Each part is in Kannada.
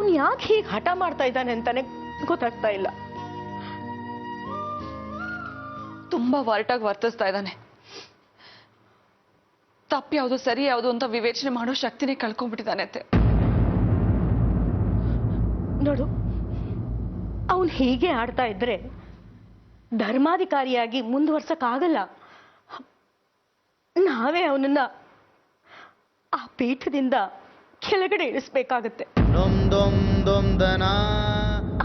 ಅವನು ಯಾಕೆ ಹೀಗೆ ಹಠ ಮಾಡ್ತಾ ಇದ್ದಾನೆ ಅಂತಾನೆ ಗೊತ್ತಾಗ್ತಾ ಇಲ್ಲ. ತುಂಬಾ ಒರಟಾಗಿ ವರ್ತಿಸ್ತಾ ಇದ್ದಾನೆ. ತಪ್ಪು ಯಾವುದು ಸರಿ ಯಾವುದು ಅಂತ ವಿವೇಚನೆ ಮಾಡೋ ಶಕ್ತಿನೇ ಕಳ್ಕೊಂಡ್ಬಿಟ್ಟಿದ್ದಾನೆ ಅಂತೆ. ನೋಡು, ಅವನು ಹೀಗೆ ಆಡ್ತಾ ಇದ್ರೆ ಧರ್ಮಾಧಿಕಾರಿಯಾಗಿ ಮುಂದುವರ್ಸಕ್ಕಾಗಲ್ಲ. ನಾವೇ ಅವನನ್ನ ಆ ಪೀಠದಿಂದ ಕೆಳಗಡೆ ಇಳಿಸ್ಬೇಕಾಗತ್ತೆ.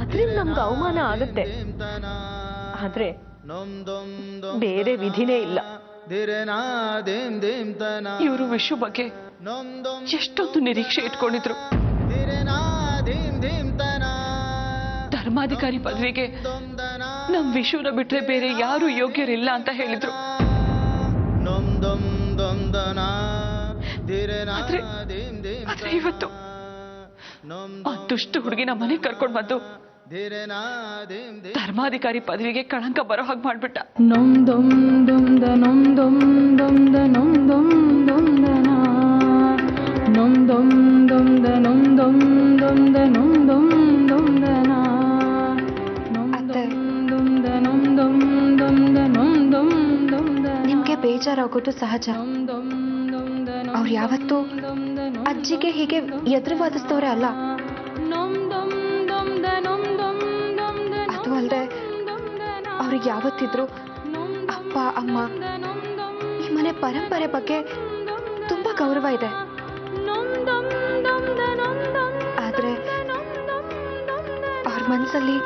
ಅದರಿಂದ ನಮ್ಗೆ ಅವಮಾನ ಆಗುತ್ತೆ. ಆದ್ರೆ ಬೇರೆ ವಿಧಿನೇ ಇಲ್ಲ. ಇವರು ವಿಷು ಬಗ್ಗೆ ಎಷ್ಟೊಂದು ನಿರೀಕ್ಷೆ ಇಟ್ಕೊಂಡಿದ್ರು. ಧರ್ಮಾಧಿಕಾರಿ ಪದವಿಗೆ ನಮ್ ವಿಷುನ ಬಿಟ್ರೆ ಬೇರೆ ಯಾರು ಯೋಗ್ಯರಿಲ್ಲ ಅಂತ ಹೇಳಿದ್ರು. ಆದ್ರೆ ಇವತ್ತು ಆ ದುಷ್ಟ ಹುಡುಗಿನ ಮನೆಗೆ ಕರ್ಕೊಂಡು ಬಂದು ಧರ್ಮಾಧಿಕಾರಿ ಪದವಿಗೆ ಕಳಂಕ ಬರೋ ಹಾಗೆ ಮಾಡ್ಬಿಟ್ಟ. ನಿಮ್ಗೆ ಬೇಜಾರಾಗೋದು ಸಹಜ. ಅವ್ರು ಯಾವತ್ತೂ ಅಜ್ಜಿಗೆ ಹೀಗೆ ಎದುರು ವಾದಿಸ್ತವ್ರೆ ಅಲ್ಲ. ಅದು ಅಲ್ಲದೆ ಅವ್ರಿಗೆ ಯಾವತ್ತಿದ್ರು ಅಪ್ಪ ಅಮ್ಮ ಈ ಮನೆ ಪರಂಪರೆ ಬಗ್ಗೆ ತುಂಬಾ ಗೌರವ ಇದೆ. ಆದ್ರೆ ಅವ್ರ ಮನಸ್ಸಲ್ಲಿ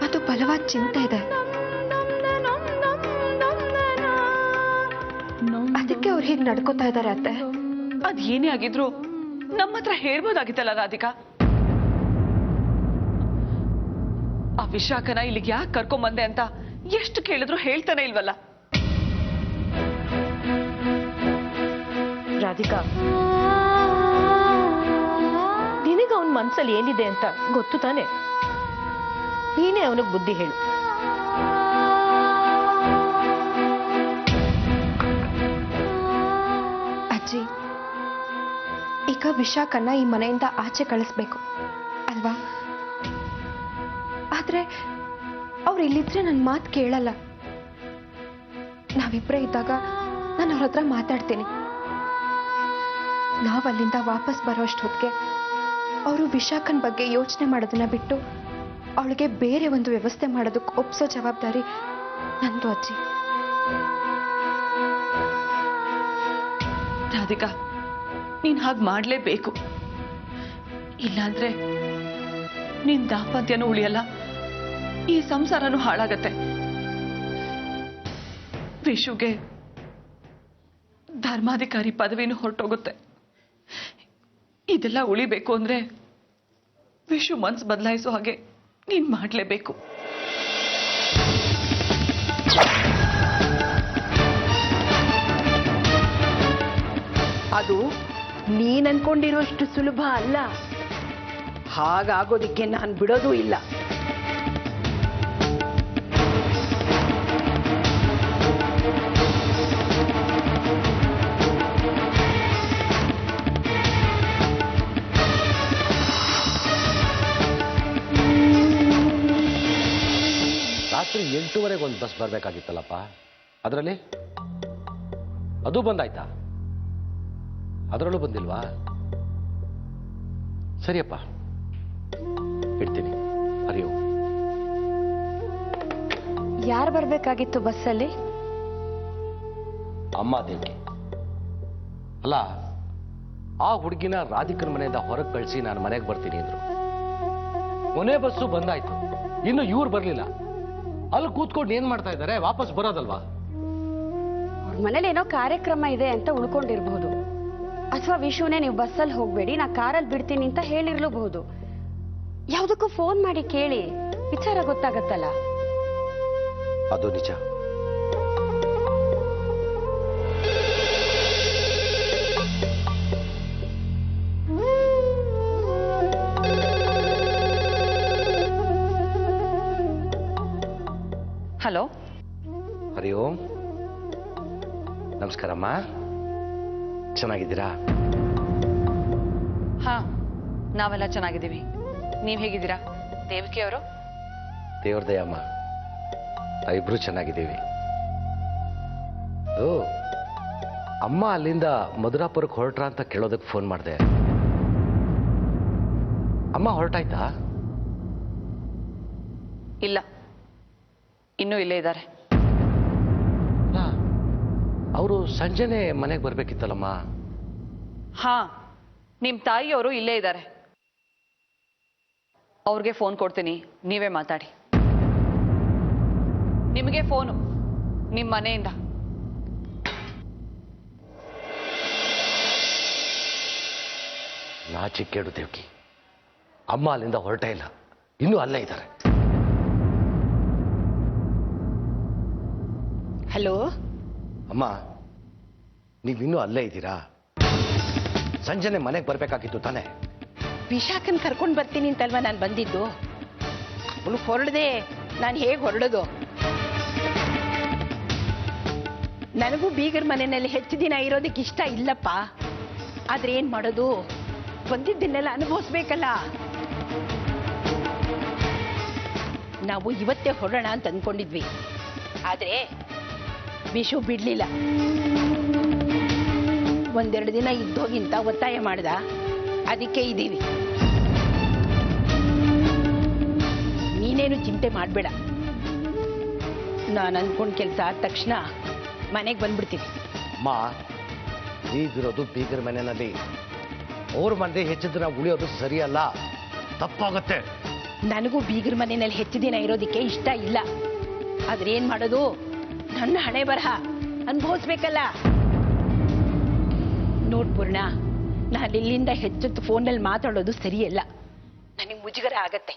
ಅದು ಬಲವಾದ ಚಿಂತೆ ಇದೆ. ಅದಕ್ಕೆ ಅವ್ರು ಹೀಗೆ ನಡ್ಕೋತಾ ಇದ್ದಾರೆ ಅತ್ತೆ. ಅದೇನೇ ಆಗಿದ್ರು ನಮ್ಮ ಹತ್ರ ಹೇಳ್ಬೋದಾಗಿತ್ತಲ್ಲ ರಾಧಿಕಾ. ಆ ವಿಶಾಖನ ಇಲ್ಲಿಗೆ ಯಾಕೆ ಕರ್ಕೊಂಬಂದೆ ಅಂತ ಎಷ್ಟು ಕೇಳಿದ್ರು ಹೇಳ್ತಾನೆ ಇಲ್ವಲ್ಲ. ರಾಧಿಕಾ, ನಿನಗೆ ಅವನ ಮನ್ಸಲ್ಲಿ ಏನಿದೆ ಅಂತ ಗೊತ್ತು ತಾನೆ? ನೀನೇ ಅವನಿಗೆ ಬುದ್ಧಿ ಹೇಳು. ಅಜ್ಜಿ, ಈಗ ವಿಶಾಖನ್ನ ಈ ಮನೆಯಿಂದ ಆಚೆ ಕಳಿಸ್ಬೇಕು ಅಲ್ವಾ? ಆದ್ರೆ ಅವ್ರು ಇಲ್ಲಿದ್ರೆ ನನ್ನ ಮಾತು ಕೇಳಲ್ಲ. ನಾವಿಬ್ಬರೇ ಇದ್ದಾಗ ನಾನು ಅವ್ರ ಹತ್ರ ಮಾತಾಡ್ತೀನಿ. ನಾವು ಅಲ್ಲಿಂದ ವಾಪಸ್ ಬರೋಷ್ಟೊತ್ತಿಗೆ ಅವರು ವಿಶಾಖನ್ ಬಗ್ಗೆ ಯೋಚನೆ ಮಾಡೋದನ್ನ ಬಿಟ್ಟು ಅವಳಿಗೆ ಬೇರೆ ಒಂದು ವ್ಯವಸ್ಥೆ ಮಾಡೋದಕ್ಕೆ ಒಪ್ಸೋ ಜವಾಬ್ದಾರಿ ನಂದು ಅಜ್ಜಿ. ರಾಧಿಕಾ, ನೀನ್ ಹಾಗೆ ಮಾಡ್ಲೇಬೇಕು. ಇಲ್ಲಾಂದ್ರೆ ನಿನ್ ದಾಂಪತ್ಯನೂ ಉಳಿಯಲ್ಲ, ಈ ಸಂಸಾರನೂ ಹಾಳಾಗತ್ತೆ. ವಿಶುಗೆ ಧರ್ಮಾಧಿಕಾರಿ ಪದವಿನೂ ಹೊರಟೋಗುತ್ತೆ. ಇದೆಲ್ಲ ಉಳಿಬೇಕು ಅಂದ್ರೆ ವಿಶು ಮನ್ಸು ಬದಲಾಯಿಸೋ ಹಾಗೆ ನೀನ್ ಮಾಡ್ಲೇಬೇಕು. ಅದು ನೀನ್ ಅನ್ಕೊಂಡಿರೋಷ್ಟು ಸುಲಭ ಅಲ್ಲ. ಹಾಗಾಗೋದಿಕ್ಕೆ ನಾನು ಬಿಡೋದೂ ಇಲ್ಲ. ರಾತ್ರಿ 8:30ಗೆ ಒಂದು ಬಸ್ ಬರಬೇಕಾಗಿತ್ತಲ್ಲಪ್ಪ, ಅದರಲ್ಲಿ ಅದು ಬಂದಾಯ್ತಾ? ಅದರಲ್ಲೂ ಬಂದಿಲ್ವಾ? ಸರಿಯಪ್ಪ, ಇಡ್ತೀನಿ. ಹರಿಯೋ. ಯಾರು ಬರ್ಬೇಕಾಗಿತ್ತು ಬಸ್ಸಲ್ಲಿ? ಅಮ್ಮ ದೇವ್ಕೆ. ಅಲ್ಲ, ಆ ಹುಡುಗಿನ ರಾಧಿಕರ ಮನೆಯಿಂದ ಹೊರಗೆ ಕಳಿಸಿ ನಾನು ಮನೆಗೆ ಬರ್ತೀನಿ ಅಂದ್ರು. ಕೊನೆ ಬಸ್ಸು ಬಂದಾಯ್ತು, ಇನ್ನು ಇವ್ರು ಬರ್ಲಿಲ್ಲ. ಅಲ್ಲಿ ಕೂತ್ಕೊಂಡು ಏನ್ ಮಾಡ್ತಾ ಇದ್ದಾರೆ? ವಾಪಸ್ ಬರೋದಲ್ವಾ? ಅವ್ರ ಮನೇಲಿ ಏನೋ ಕಾರ್ಯಕ್ರಮ ಇದೆ ಅಂತ ಉಳ್ಕೊಂಡಿರ್ಬಹುದು. ಅಥವಾ ವಿಶುನೇ ನೀವು ಬಸ್ಸಲ್ಲಿ ಹೋಗ್ಬೇಡಿ, ನಾ ಕಾರಲ್ಲಿ ಬಿಡ್ತೀನಿ ಅಂತ ಹೇಳಿರ್ಲೂಬಹುದು. ಯಾವುದಕ್ಕೂ ಫೋನ್ ಮಾಡಿ ಕೇಳಿ, ವಿಚಾರ ಗೊತ್ತಾಗತ್ತಲ್ಲ. ಅದು ನಿಜ. ಹಲೋ. ಹರಿ ಓಂ. ನಮಸ್ಕಾರಮ್ಮ, ಚೆನ್ನಾಗಿದ್ದೀರಾ? ಹಾ, ನಾವೆಲ್ಲ ಚೆನ್ನಾಗಿದ್ದೀವಿ. ನೀವ್ ಹೇಗಿದ್ದೀರಾ ದೇವಕಿ ಅವರು? ದೇವ್ರದಯ್ಯಮ್ಮ, ಇಬ್ರು ಚೆನ್ನಾಗಿದ್ದೀವಿ. ಓ, ಅಮ್ಮ ಅಲ್ಲಿಂದ ಮಧುರಾಪುರಕ್ಕೆ ಹೊರಟ್ರ ಅಂತ ಕೇಳೋದಕ್ಕೆ ಫೋನ್ ಮಾಡಿದೆ. ಅಮ್ಮ ಹೊರಟಾಯ್ತಾ? ಇಲ್ಲ, ಇನ್ನೂ ಇಲ್ಲೇ ಇದ್ದಾರೆ. ಅವರು ಸಂಜೆನೆ ಮನೆಗೆ ಬರ್ಬೇಕಿತ್ತಲ್ಲಮ್ಮ. ಹಾ, ನಿಮ್ ತಾಯಿಯವರು ಇಲ್ಲೇ ಇದ್ದಾರೆ. ಅವ್ರಿಗೆ ಫೋನ್ ಕೊಡ್ತೀನಿ, ನೀವೇ ಮಾತಾಡಿ. ನಿಮಗೆ ಫೋನು ನಿಮ್ಮ ಮನೆಯಿಂದ. ನಾಚಿಕೇಡು ದೇವ್ಕಿ, ಅಮ್ಮ ಅಲ್ಲಿಂದ ಹೊರಟೇ ಇಲ್ಲ, ಇನ್ನೂ ಅಲ್ಲೇ ಇದ್ದಾರೆ. ಹಲೋ ಅಮ್ಮ, ನೀವಿನ್ನೂ ಅಲ್ಲೇ ಇದ್ದೀರಾ? ಸಂಜೆನೆ ಮನೆಗೆ ಬರ್ಬೇಕಾಗಿತ್ತು ತಾನೆ? ವಿಶಾಖನ್ ಕರ್ಕೊಂಡು ಬರ್ತೀನಿ ಅಂತಲ್ವಾ ನಾನು ಬಂದಿದ್ದು. ಅವಳು ಹೊರಡದೆ ನಾನು ಹೇಗೆ ಹೊರಡೋದು? ನನಗೂ ಬೀಗರ ಮನೆಯಲ್ಲಿ ಹೆಚ್ಚು ದಿನ ಇರೋದಕ್ಕೆ ಇಷ್ಟ ಇಲ್ಲಪ್ಪ. ಆದ್ರೆ ಏನ್ ಮಾಡೋದು, ಬಂದಿದ್ದನ್ನೆಲ್ಲ ಅನುಭವಿಸ್ಬೇಕಲ್ಲ. ನಾವು ಇವತ್ತೇ ಹೊರಡೋಣ ಅಂತ ಅಂದ್ಕೊಂಡಿದ್ವಿ, ಆದ್ರೆ ವಿಶು ಬಿಡ್ಲಿಲ್ಲ. ಒಂದೆರಡು ದಿನ ಇದ್ದೋಗಿಂತ ಒತ್ತಾಯ ಮಾಡ್ದ, ಅದಕ್ಕೆ ಇದ್ದೀವಿ. ನೀನೇನು ಚಿಂತೆ ಮಾಡಬೇಡ, ನಾನು ಅಂದ್ಕೊಂಡ್ ಕೆಲಸ ಆದ ತಕ್ಷಣ ಮನೆಗೆ ಬಂದ್ಬಿಡ್ತೀನಿ. ಅಮ್ಮ, ನೀವಿರೋದು ಬೀಗರ ಮನೆಯಲ್ಲಿ. ಅವ್ರ ಮನೆ ಹೆಚ್ಚು ದಿನ ಉಳಿಯೋದು ಸರಿಯಲ್ಲ, ತಪ್ಪಾಗತ್ತೆ. ನನಗೂ ಬೀಗರ ಮನೆಯಲ್ಲಿ ಹೆಚ್ಚು ದಿನ ಇರೋದಕ್ಕೆ ಇಷ್ಟ ಇಲ್ಲ. ಆದ್ರೆ ಏನ್ ಮಾಡೋದು, ನನ್ನ ಹಣೆ ಬರಹ ಅನುಭವಿಸ್ಬೇಕಲ್ಲ. ನೋಡ್ ಪೂರ್ಣ, ನಾನು ಇಲ್ಲಿಂದ ಹೆಚ್ಚೊತ್ತು ಫೋನಲ್ಲಿ ಮಾತಾಡೋದು ಸರಿಯಲ್ಲ. ನನಗೆ ಮುಜುಗರ ಆಗತ್ತೆ.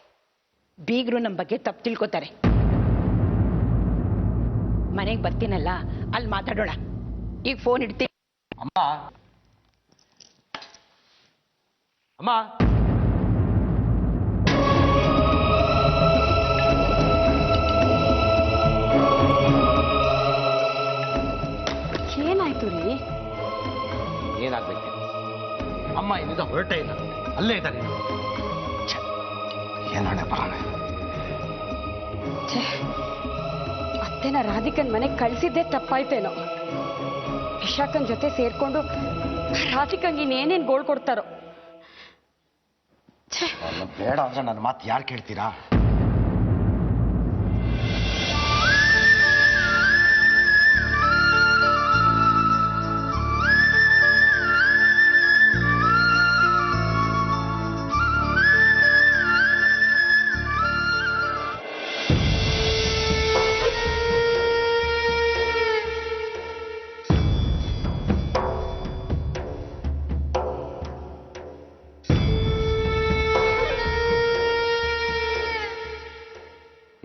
ಬೀಗರು ನಮ್ಮ ಬಗ್ಗೆ ತಪ್ಪು ತಿಳ್ಕೊತಾರೆ. ಮನೆಗೆ ಬರ್ತೀನಲ್ಲ, ಅಲ್ಲಿ ಮಾತಾಡೋಣ. ಈಗ ಫೋನ್ ಇಡ್ತೀನಿ. ಅಮ್ಮ, ಅಮ್ಮ, ಏನಾಯ್ತು ರೀ? ಏನಾಗ್ಬೇಕು? ಅಮ್ಮ ಇಲ್ಲಿಂದ ಹೊರಟೇ ಇಲ್ಲ, ಅಲ್ಲೇ ಇದ್ದಾರೆ. ಏನಾಣೆ ಬರೋಣ. ಅತ್ತೆನ ರಾಧಿಕನ್ ಮನೆಗೆ ಕಳ್ಸಿದ್ದೆ ತಪ್ಪಾಯ್ತೇನೋ. ವಿಶಾಖನ್ ಜೊತೆ ಸೇರ್ಕೊಂಡು ರಾಧಿಕಂಗೆ ಇನ್ನೇನೇನ್ ಗೋಳ್ ಕೊಡ್ತಾರೋ. ಬೇಡ ಅಂದ್ರೆ ನನ್ನ ಮಾತು ಯಾರು ಕೇಳ್ತೀರಾ?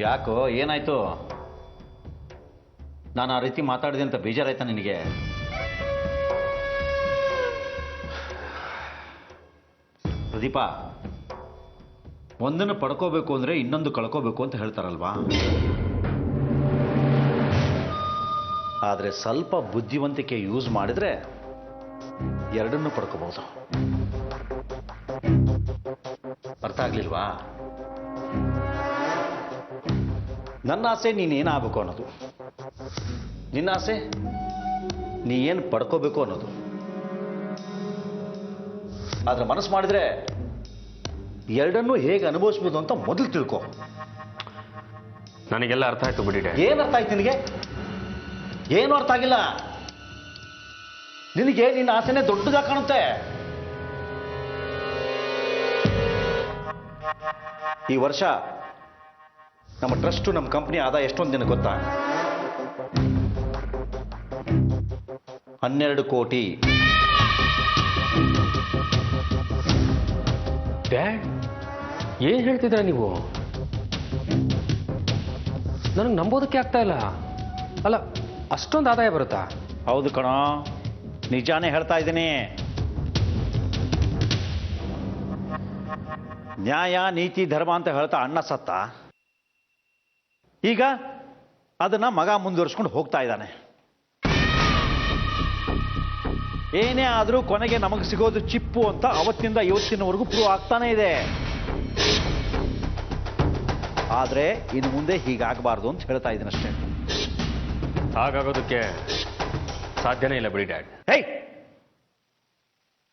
ಯಾಕೋ, ಏನಾಯ್ತು? ನಾನು ಆ ರೀತಿ ಮಾತಾಡಿದೆ ಅಂತ ಬೇಜಾರಾಯ್ತಾ ನಿನಗೆ? ಪ್ರದೀಪ, ಒಂದನ್ನು ಪಡ್ಕೋಬೇಕು ಅಂದ್ರೆ ಇನ್ನೊಂದು ಕಳ್ಕೋಬೇಕು ಅಂತ ಹೇಳ್ತಾರಲ್ವಾ? ಆದರೆ ಸ್ವಲ್ಪ ಬುದ್ಧಿವಂತಿಕೆ ಯೂಸ್ ಮಾಡಿದ್ರೆ ಎರಡನ್ನೂ ಪಡ್ಕೋಬಹುದು. ಅರ್ಥ ಆಗ್ಲಿಲ್ವಾ? ನನ್ನ ಆಸೆ ನೀನೇನಾಗಬೇಕು ಅನ್ನೋದು, ನಿನ್ನ ಆಸೆ ನೀ ಏನು ಪಡ್ಕೋಬೇಕು ಅನ್ನೋದು. ಆದ್ರೆ ಮನಸ್ಸು ಮಾಡಿದ್ರೆ ಎರಡನ್ನೂ ಹೇಗೆ ಅನುಭವಿಸ್ಬೋದು ಅಂತ ಮೊದಲು ತಿಳ್ಕೊ. ನನಗೆಲ್ಲ ಅರ್ಥ ಆಯ್ತು ಬಿಡಿ. ಏನು ಅರ್ಥ ಆಯ್ತು ನಿನಗೆ? ಏನು ಅರ್ಥ ಆಗಿಲ್ಲ ನಿನಗೆ? ನಿನ್ನ ಆಸೆನೇ ದೊಡ್ಡದಾಗಿ ಕಾಣುತ್ತೆ. ಈ ವರ್ಷ ನಮ್ಮ ಟ್ರಸ್ಟು, ನಮ್ಮ ಕಂಪ್ನಿ ಆದಾಯ ಎಷ್ಟೊಂದು ದಿನ ಗೊತ್ತಾ? 12 ಕೋಟಿ. ಡ್ಯಾಡ್, ಏನ್ ಹೇಳ್ತಿದ್ರ ನೀವು? ನನಗೆ ನಂಬೋದಕ್ಕೆ ಆಗ್ತಾ ಇಲ್ಲ. ಅಲ್ಲ, ಅಷ್ಟೊಂದು ಆದಾಯ ಬರುತ್ತಾ? ಹೌದು ಕಣೋ, ನಿಜಾನೇ ಹೇಳ್ತಾ ಇದ್ದೀನಿ. ನ್ಯಾಯ, ನೀತಿ, ಧರ್ಮ ಅಂತ ಹೇಳ್ತಾ ಅಣ್ಣ ಸತ್ತ. ಈಗ ಅದನ್ನ ಮಗ ಮುಂದುವರಿಸ್ಕೊಂಡು ಹೋಗ್ತಾ ಇದ್ದಾನೆ. ಏನೇ ಆದರೂ ಕೊನೆಗೆ ನಮಗೆ ಸಿಗೋದು ಚಿಪ್ಪು ಅಂತ ಅವತ್ತಿನಿಂದ ಇವತ್ತಿನವರೆಗೂ ಪ್ರೂವ್ ಆಗ್ತಾನೆ ಇದೆ. ಆದರೆ ಇನ್ನು ಮುಂದೆ ಹೀಗಾಗಬಾರ್ದು ಅಂತ ಹೇಳ್ತಾ ಇದ್ದೀನಿ ಅಷ್ಟೇ. ಹಾಗಾಗೋದಕ್ಕೆ ಸಾಧ್ಯನೇ ಇಲ್ಲ ಬಿಡಿ ಡ್ಯಾಡ್. ಹೇಯ್,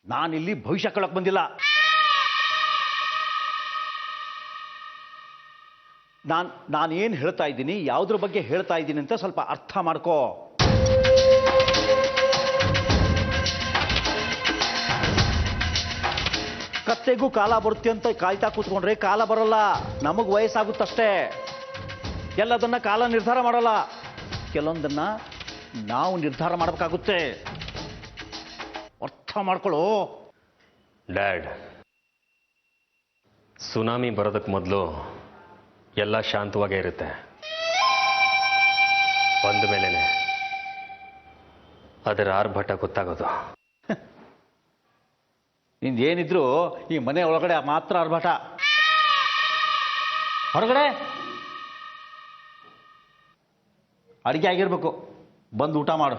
ನಾನಿಲ್ಲಿ ಭವಿಷ್ಯ ಕೇಳಕ್ ಬಂದಿಲ್ಲ. ನಾನೇನು ಹೇಳ್ತಾ ಇದ್ದೀನಿ, ಯಾವುದ್ರ ಬಗ್ಗೆ ಹೇಳ್ತಾ ಇದ್ದೀನಿ ಅಂತ ಸ್ವಲ್ಪ ಅರ್ಥ ಮಾಡ್ಕೋ. ಕತ್ತೆಗೂ ಕಾಲ ಬರುತ್ತೆ ಅಂತ ಕಾಯ್ತಾ ಕೂತ್ಕೊಂಡ್ರೆ ಕಾಲ ಬರಲ್ಲ, ನಮಗೆ ವಯಸ್ಸಾಗುತ್ತಷ್ಟೇ. ಎಲ್ಲದನ್ನ ಕಾಲ ನಿರ್ಧಾರ ಮಾಡಲ್ಲ, ಕೆಲವೊಂದನ್ನ ನಾವು ನಿರ್ಧಾರ ಮಾಡಬೇಕಾಗುತ್ತೆ. ಅರ್ಥ ಮಾಡ್ಕೊಳ್ಳೋ. ಡ್ಯಾಡ್, ಸುನಾಮಿ ಬರೋದಕ್ಕೆ ಮೊದಲು ಎಲ್ಲ ಶಾಂತವಾಗೇ ಇರುತ್ತೆ. ಬಂದ ಮೇಲೇನೆ ಅದರ ಆರ್ಭಟ ಗೊತ್ತಾಗೋದು. ನಿಂದೇನಿದ್ರು ಈ ಮನೆ ಒಳಗಡೆ ಮಾತ್ರ ಆರ್ಭಟ. ಹೊರಗಡೆ ಅಡಿಗೆ ಆಗಿರ್ಬೇಕು, ಬಂದು ಊಟ ಮಾಡು.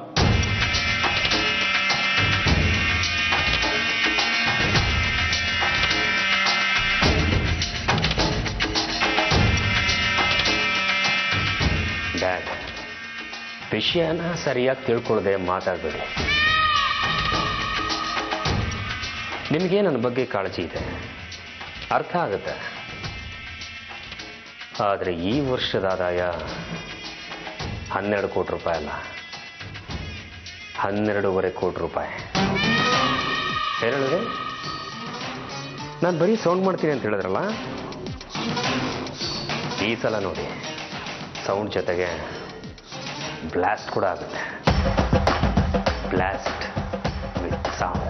ಡ್ಯಾಡ್, ವಿಷಯನ ಸರಿಯಾಗಿ ತಿಳ್ಕೊಳ್ಳದೆ ಮಾತಾಡಬೇಡಿ. ನಿಮಗೆ ನನ್ನ ಬಗ್ಗೆ ಕಾಳಜಿ ಇದೆ, ಅರ್ಥ ಆಗುತ್ತೆ. ಆದರೆ ಈ ವರ್ಷದ ಆದಾಯ 12 ಕೋಟಿ ರೂಪಾಯಿ ಅಲ್ಲ, 12.5 ಕೋಟಿ ರೂಪಾಯಿ. ಹೇಳಿದ್ರೆ ನಾನು ಬರೀ ಸೌಂಡ್ ಮಾಡ್ತೀನಿ ಅಂತ ಹೇಳಿದ್ರಲ್ಲ, ಈ ಸಲ ನೋಡಿ ಸೌಂಡ್ ಜೊತೆಗೆ ಬ್ಲಾಸ್ಟ್ ಕೂಡ ಆಗುತ್ತೆ. Blast with sound.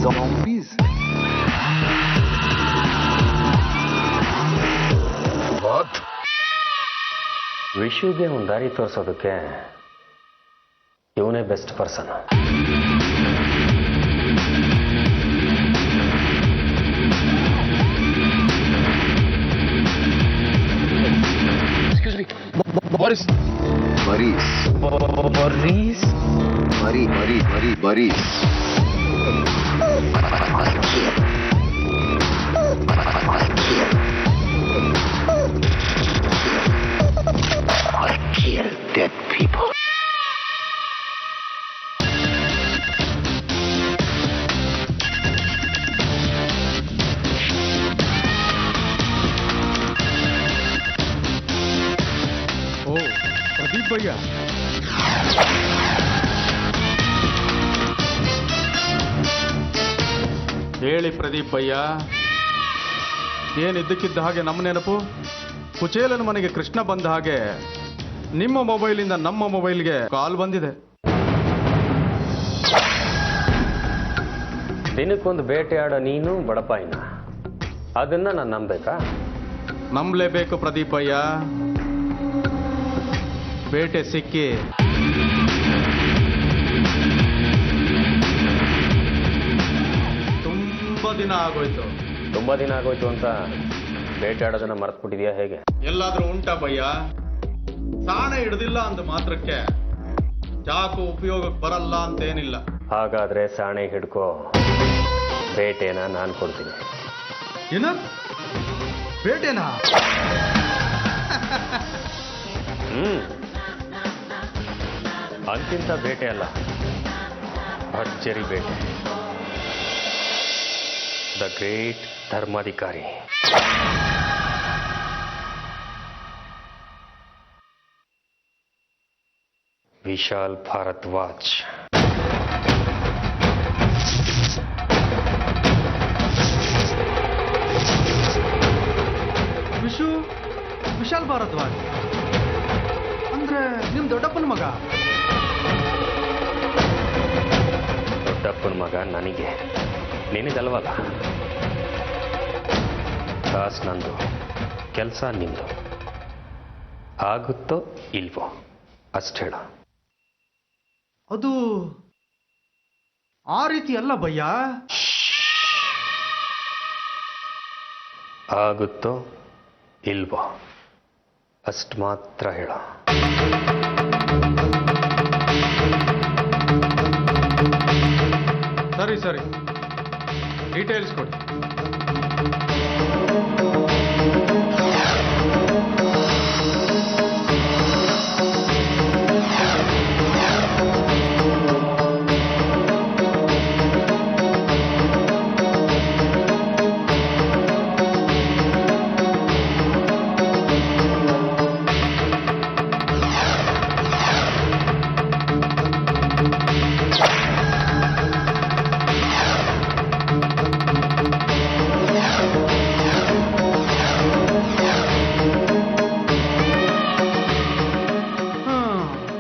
Zombies. What? ವಿಶ್ವಗೆ ಒಂದು ದಾರಿ ತೋರಿಸೋದಕ್ಕೆ ಇವನೇ best person. Excuse me. Boris. Boris. Boris. Boris. I kill dead people. Oh, Pradeep Bhaiya. ಹೇಳಿ ಪ್ರದೀಪ್ ಭಯ್ಯ, ಏನಿದ್ದಕ್ಕಿದ್ದ ಹಾಗೆ ನಮ್ಮ ನೆನಪು? ಕುಚೇಲನ ಮನೆಗೆ ಕೃಷ್ಣ ಬಂದ ಹಾಗೆ ನಿಮ್ಮ ಮೊಬೈಲಿಂದ ನಮ್ಮ ಮೊಬೈಲ್ಗೆ ಕಾಲ್ ಬಂದಿದೆ. ದಿನಕ್ಕೊಂದು ಬೇಟೆಯಾಡೋ ನೀನು ಬಡಪಾಯಿನ, ಅದನ್ನ ನಾನು ನಂಬೇಕಾ? ನಂಬಲೇಬೇಕು ಪ್ರದೀಪ್ ಭಯ್ಯ. ಬೇಟೆ ಸಿಕ್ಕಿ ತುಂಬಾ ದಿನ ಆಗೋಯ್ತು. ತುಂಬಾ ದಿನ ಆಗೋಯ್ತು ಅಂತ ಬೇಟೆಯಾಡೋದನ್ನ ಮರೆತ್ಬಿಟ್ಟಿದ್ಯಾ ಹೇಗೆ? ಎಲ್ಲಾದ್ರೂ ಉಂಟಾ ಭಯ್ಯ? ಸಾಣೆ ಹಿಡ್ದಿಲ್ಲ ಅಂದ ಮಾತ್ರಕ್ಕೆ ಚಾಕು ಉಪಯೋಗಕ್ಕೆ ಬರಲ್ಲ ಅಂತೇನಿಲ್ಲ. ಹಾಗಾದ್ರೆ ಸಾಣೆ ಹಿಡ್ಕೋ, ಬೇಟೆನ ನಾನು ಕೊಡ್ತೀನಿ. ಏನ ಬೇಟೆನಾ? ಅಂತಿಂತ ಬೇಟೆ ಅಲ್ಲ, ಭರ್ಜರಿ ಬೇಟೆ. ದ ಗ್ರೇಟ್ ಧರ್ಮಾಧಿಕಾರಿ. ವಿಶಾಲ್ ಭಾರದ್ವಾಜ್. ವಿಶಾಲ್ ಭಾರದ್ವಾಜ್ ಅಂದ್ರೆ ನಿಮ್ ದೊಡ್ಡಪ್ಪನ ಮಗ? ದೊಡ್ಡಪ್ಪನ ಮಗ ನನಗೆ, ನಿನಗಲ್ವಲ್ಲ. ಕಾಸು ನಂದು, ಕೆಲಸ ನಿಂದು. ಆಗುತ್ತೋ ಇಲ್ವೋ ಅಷ್ಟು ಹೇಳು. ಅದು ಆ ರೀತಿ ಅಲ್ಲ ಭಯ್ಯ. ಆಗುತ್ತೋ ಇಲ್ವೋ ಅಷ್ಟು ಮಾತ್ರ ಹೇಳು. ಸರಿ ಸರಿ, ಡೀಟೇಲ್ಸ್ ಕೊಡಿ.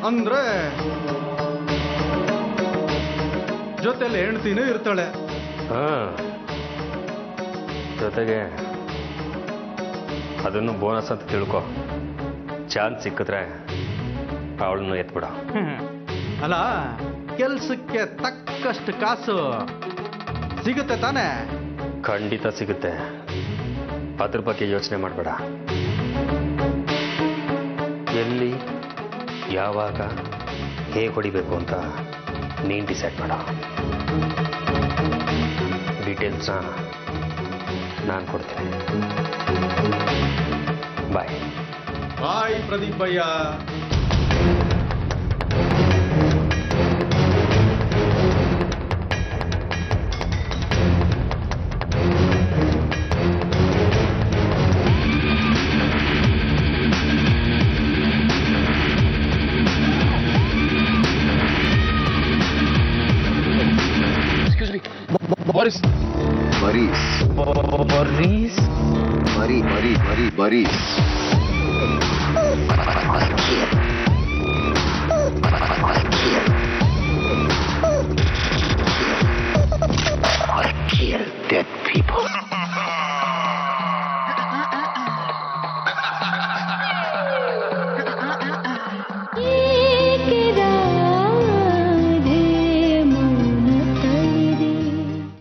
ಅಂದ್ರೆ ಜೊತೆಲಿ ಹೆಂಡ್ತಿನೂ ಇರ್ತಾಳೆ. ಜೊತೆಗೆ ಅದನ್ನು ಬೋನಸ್ ಅಂತ ತಿಳ್ಕೊ. ಚಾನ್ಸ್ ಸಿಕ್ಕಿದ್ರೆ ಅವಳನ್ನು ಎತ್ಬಿಡ. ಅಲ್ಲ, ಕೆಲ್ಸಕ್ಕೆ ತಕ್ಕಷ್ಟು ಕಾಸು ಸಿಗುತ್ತೆ ತಾನೆ? ಖಂಡಿತ ಸಿಗುತ್ತೆ, ಅದ್ರ ಬಗ್ಗೆ ಯೋಚನೆ ಮಾಡಬೇಡ. ಎಲ್ಲಿ, ಯಾವಾಗ, ಹೇಗೆ ಹೊಡಿಬೇಕು ಅಂತ ನೀನು ಡಿಸೈಡ್ ಮಾಡ. ಡೀಟೇಲ್ಸ್ನ ನಾನು ಕೊಡ್ತೀನಿ. ಬಾಯ್. ಬಾಯ್ Pradeep bhaiya. Boris. Boris. Boris. Boris. Boris.